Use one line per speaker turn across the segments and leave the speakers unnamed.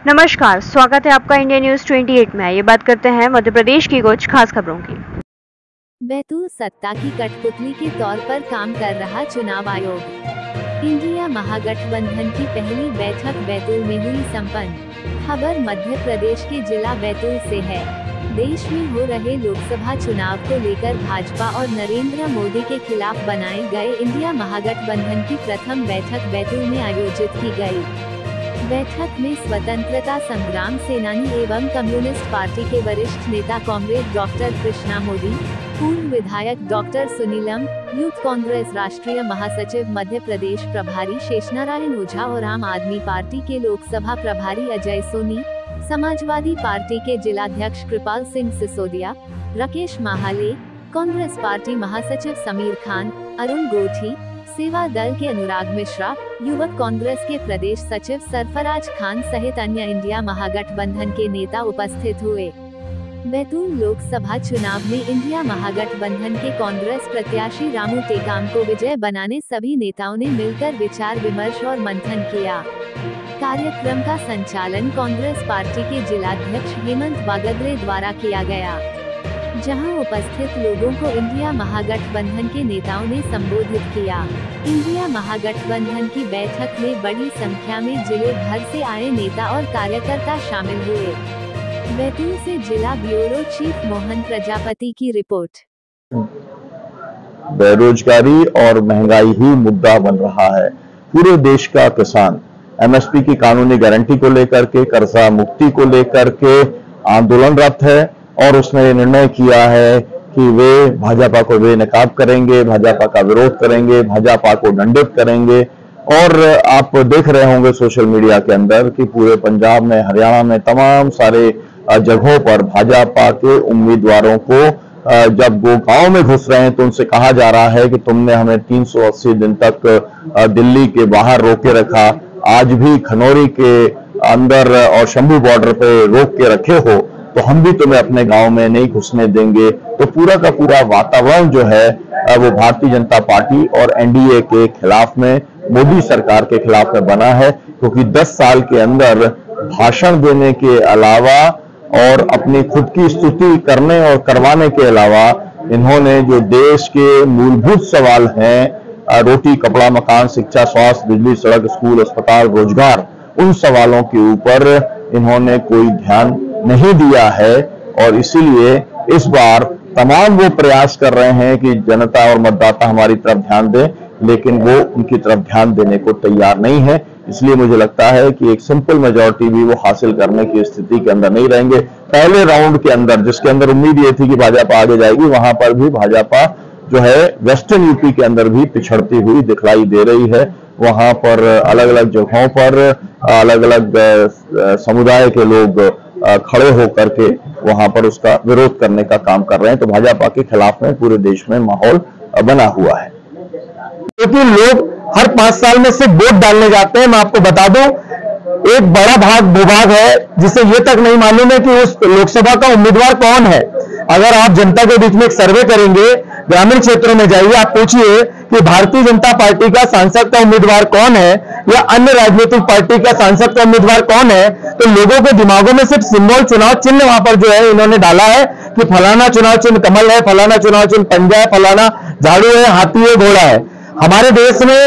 नमस्कार, स्वागत है आपका इंडिया न्यूज 28 में। ये बात करते हैं मध्य प्रदेश की कुछ खास खबरों की।
बैतूल सत्ता की कठपुतली के तौर पर काम कर रहा चुनाव आयोग। इंडिया महागठबंधन की पहली बैठक बैतूल में हुई संपन्न। खबर मध्य प्रदेश के जिला बैतूल से है। देश में हो रहे लोकसभा चुनाव को लेकर भाजपा और नरेंद्र मोदी के खिलाफ बनाए गए इंडिया महागठबंधन की प्रथम बैठक बैतूल में आयोजित की गई। बैठक में स्वतंत्रता संग्राम सेनानी एवं कम्युनिस्ट पार्टी के वरिष्ठ नेता कॉमरेड डॉक्टर कृष्णा मोदी, पूर्व विधायक डॉक्टर सुनीलम, यूथ कांग्रेस राष्ट्रीय महासचिव मध्य प्रदेश प्रभारी शेषनारायण ओझा और आम आदमी पार्टी के लोकसभा प्रभारी अजय सोनी, समाजवादी पार्टी के जिलाध्यक्ष कृपाल सिंह सिसोदिया, राकेश माहाले, कांग्रेस पार्टी महासचिव समीर खान, अरुण गोठी, सेवा दल के अनुराग मिश्रा, युवक कांग्रेस के प्रदेश सचिव सरफराज खान सहित अन्य इंडिया महागठबंधन के नेता उपस्थित हुए। बैतूल लोकसभा चुनाव में इंडिया महागठबंधन के कांग्रेस प्रत्याशी रामू टेकाम को विजय बनाने सभी नेताओं ने मिलकर विचार विमर्श और मंथन किया। कार्यक्रम का संचालन कांग्रेस पार्टी के जिलाध्यक्ष हेमंत वागदरे द्वारा किया गया, जहां उपस्थित लोगों को इंडिया महागठबंधन के नेताओं ने संबोधित किया। इंडिया महागठबंधन की बैठक में बड़ी संख्या में जिले भर से आए नेता और कार्यकर्ता शामिल हुए। बैतूल से जिला ब्यूरो चीफ मोहन प्रजापति की रिपोर्ट।
बेरोजगारी और महंगाई ही मुद्दा बन रहा है। पूरे देश का किसान एमएसपी की कानूनी गारंटी को लेकर के, कर्जा मुक्ति को लेकर के आंदोलनरत है और उसने निर्णय किया है कि वे भाजपा को बेनकाब करेंगे, भाजपा का विरोध करेंगे, भाजपा को दंडित करेंगे। और आप देख रहे होंगे सोशल मीडिया के अंदर कि पूरे पंजाब में, हरियाणा में, तमाम सारे जगहों पर भाजपा के उम्मीदवारों को जब वो गांव में घुस रहे हैं तो उनसे कहा जा रहा है कि तुमने हमें 380 दिन तक दिल्ली के बाहर रोके रखा, आज भी खनौरी के अंदर और शंभू बॉर्डर पे रोक के रखे हो, तो हम भी तुम्हें अपने गांव में नहीं घुसने देंगे। तो पूरा का पूरा वातावरण जो है वो भारतीय जनता पार्टी और एनडीए के खिलाफ में, मोदी सरकार के खिलाफ में बना है, क्योंकि 10 साल के अंदर भाषण देने के अलावा और अपनी खुद की स्तुति करने और करवाने के अलावा इन्होंने जो देश के मूलभूत सवाल हैं, रोटी, कपड़ा, मकान, शिक्षा, स्वास्थ्य, बिजली, सड़क, स्कूल, अस्पताल, रोजगार, उन सवालों के ऊपर इन्होंने कोई ध्यान नहीं दिया है। और इसीलिए इस बार तमाम वो प्रयास कर रहे हैं कि जनता और मतदाता हमारी तरफ ध्यान दें, लेकिन वो उनकी तरफ ध्यान देने को तैयार नहीं है। इसलिए मुझे लगता है कि एक सिंपल मेजॉरिटी भी वो हासिल करने की स्थिति के अंदर नहीं रहेंगे। पहले राउंड के अंदर, जिसके अंदर उम्मीद ये थी कि भाजपा आगे जाएगी, वहां पर भी भाजपा जो है वेस्टर्न यूपी के अंदर भी पिछड़ती हुई दिखलाई दे रही है। वहां पर अलग अलग जगहों पर अलग अलग समुदाय के लोग खड़े होकर के वहां पर उसका विरोध करने का काम कर रहे हैं। तो भाजपा के खिलाफ में पूरे देश में माहौल बना हुआ है,
क्योंकि लोग हर 5 साल में सिर्फ वोट डालने जाते हैं। मैं आपको बता दूं, एक बड़ा भूभाग है जिसे ये तक नहीं मालूम है कि उस लोकसभा का उम्मीदवार कौन है। अगर आप जनता के बीच में एक सर्वे करेंगे, ग्रामीण क्षेत्रों में जाइए, आप पूछिए कि भारतीय जनता पार्टी का सांसद का उम्मीदवार कौन है या अन्य राजनीतिक पार्टी का सांसद का उम्मीदवार कौन है, तो लोगों के दिमागों में सिर्फ सिंबल, चुनाव चिन्ह वहां पर जो है इन्होंने डाला है कि फलाना चुनाव चिन्ह कमल है, फलाना चुनाव चिन्ह पंजा है, फलाना झाड़ू है, हाथी है, घोड़ा है। हमारे देश में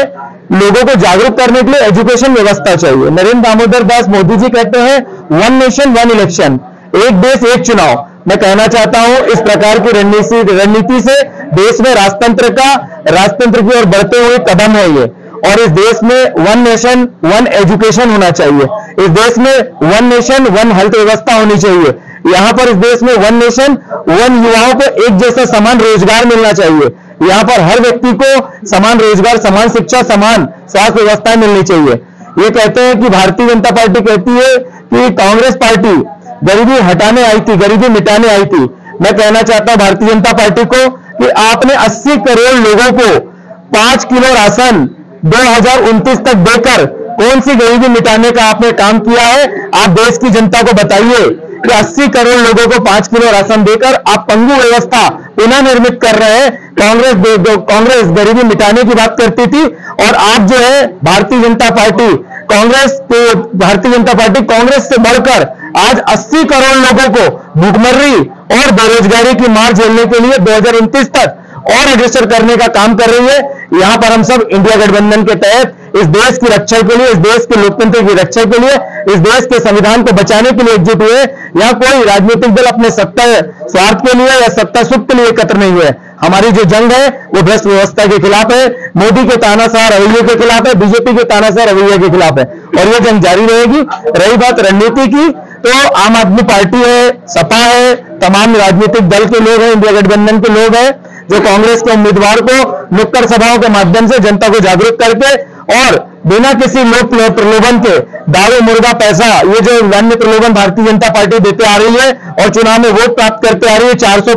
लोगों को जागरूक करने के लिए एजुकेशन व्यवस्था चाहिए। नरेंद्र दामोदर दास मोदी जी कहते हैं 1 नेशन 1 इलेक्शन, एक देश एक चुनाव। मैं कहना चाहता हूं इस प्रकार की रणनीति से देश में राजतंत्र की ओर बढ़ते हुए कदम है ये। और इस देश में 1 नेशन 1 एजुकेशन होना चाहिए। इस देश में 1 नेशन 1 हेल्थ व्यवस्था होनी चाहिए। यहाँ पर इस देश में 1 नेशन 1 युवाओं को एक जैसा समान रोजगार मिलना चाहिए। यहाँ पर हर व्यक्ति को समान रोजगार, समान शिक्षा, समान स्वास्थ्य व्यवस्थाएं मिलनी चाहिए। ये कहते हैं कि भारतीय जनता पार्टी कहती है कि कांग्रेस पार्टी गरीबी हटाने आई थी, गरीबी मिटाने आई थी। मैं कहना चाहता हूं भारतीय जनता पार्टी को कि आपने 80 करोड़ लोगों को 5 किलो राशन 2029 तक देकर कौन सी गरीबी मिटाने का आपने काम किया है? आप देश की जनता को बताइए कि 80 करोड़ लोगों को 5 किलो राशन देकर आप पंगु व्यवस्था पुनः निर्मित कर रहे हैं। कांग्रेस गरीबी मिटाने की बात करती थी और आप जो है भारतीय जनता पार्टी कांग्रेस तो भारतीय जनता पार्टी कांग्रेस से बढ़कर आज 80 करोड़ लोगों को भूखमरी और बेरोजगारी की मार झेलने के लिए 2029 तक और अग्रसर करने का काम कर रही है। यहां पर हम सब इंडिया गठबंधन के तहत इस देश की रक्षा के लिए, इस देश के लोकतंत्र की रक्षा के लिए, इस देश के संविधान को बचाने के लिए एकजुट हुए। यहां कोई राजनीतिक दल अपने सत्ता स्वार्थ के लिए या सत्ता सुख के लिए एकत्र नहीं हुए। हमारी जो जंग है वो भ्रष्ट व्यवस्था के खिलाफ है, मोदी के तानाशाह रवैये के खिलाफ है, बीजेपी के तानाशाह रवैये के खिलाफ है और ये जंग जारी रहेगी। रही बात रणनीति की, तो आम आदमी पार्टी है, सपा है, तमाम राजनीतिक दल के लोग हैं, इंडिया गठबंधन के लोग हैं जो कांग्रेस के उम्मीदवार को नुक्कड़ सभाओं के माध्यम से जनता को जागरूक करके और बिना किसी लोक प्रलोभन के दारू मुर्गा पैसा, ये जो अन्य प्रलोभन भारतीय जनता पार्टी देते आ रही है और चुनाव में वोट प्राप्त करते आ रही है 400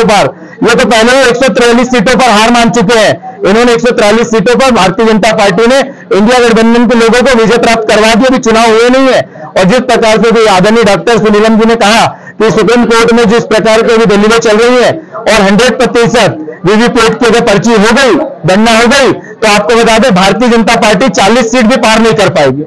पार, ये तो पहले 143 सीटों पर हार मान चुके हैं। इन्होंने 143 सीटों पर भारतीय जनता पार्टी ने इंडिया गठबंधन के लोगों को विजय प्राप्त करवा दी, अभी चुनाव हुए नहीं है। और जिस प्रकार से आदरणीय डॉक्टर सुनीलम जी ने कहा कि सुप्रीम कोर्ट में जिस प्रकार की अभी दलीलें चल रही है और 100% वीवीपैट की अगर पर्ची हो गई, गणना हो गई, तो आपको बता दें भारतीय जनता पार्टी 40 सीट भी पार नहीं कर पाएगी।